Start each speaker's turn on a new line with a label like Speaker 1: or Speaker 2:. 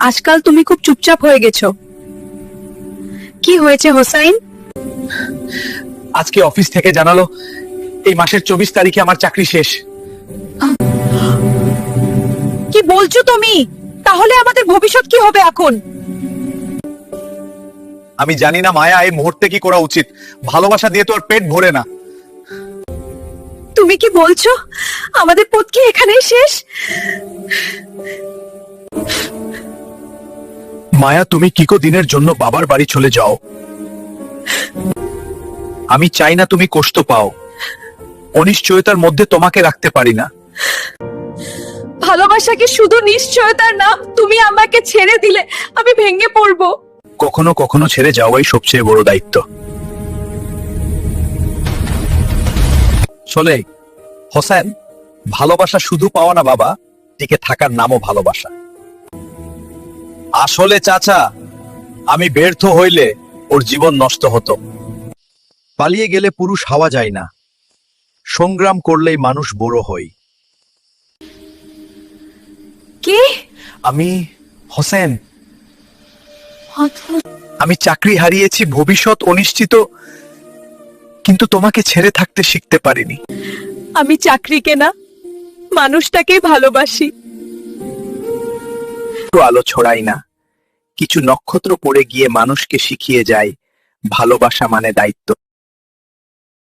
Speaker 1: আজকাল তুমি খুব চুপচাপ হয়ে গেছো, কি হয়েছে হোসাইন?
Speaker 2: আজকে অফিস থেকে জানালো এই মাসের 24 তারিখে আমার চাকরি শেষ।
Speaker 1: কি বলছো তুমি? তাহলে আমাদের ভবিষ্যৎ কি হবে এখন?
Speaker 2: আমি জানি না মায়া, এই মুহূর্তে কি করা উচিত। ভালোবাসা দিয়ে তো আর পেট ভরে না।
Speaker 1: তুমি কি বলছো আমাদের পথ কি এখানেই শেষ?
Speaker 2: মায়া, তুমি কিকো দিনের জন্য বাবার বাড়ি চলে যাও। আমি চাই না তুমি কষ্ট পাও। অনিশ্চয়তার মধ্যে তোমাকে রাখতে পারি না।
Speaker 1: ভালোবাসা কি শুধু নিশ্চয়তার নাম? তুমি আমাকে ছেড়ে দিলে আমি ভেঙে পড়বো।
Speaker 2: কখনো কখনো ছেড়ে যাওয়াই সবচেয়ে বড় দায়িত্ব। চলে হোসেন, ভালোবাসা শুধু পাওয়া না বাবা, টিকে থাকার নামও ভালোবাসা। আসলে চাচা, আমি ব্যর্থ হইলে ওর জীবন নষ্ট হতো। পালিয়ে গেলে পুরুষ হওয়া যায় না, সংগ্রাম করলেই মানুষ বড় হয়।
Speaker 1: কে?
Speaker 2: আমি হোসেন। আমি চাকরি হারিয়েছি, ভবিষ্যৎ অনিশ্চিত, কিন্তু তোমাকে ছেড়ে থাকতে শিখতে পারিনি।
Speaker 1: আমি চাকরিকে না, মানুষটাকেই ভালোবাসি।
Speaker 2: আলো ছড়াই না, কিছু নক্ষত্র পড়ে গিয়ে মানুষকে শিখিয়ে যায় ভালোবাসা মানে দায়িত্ব।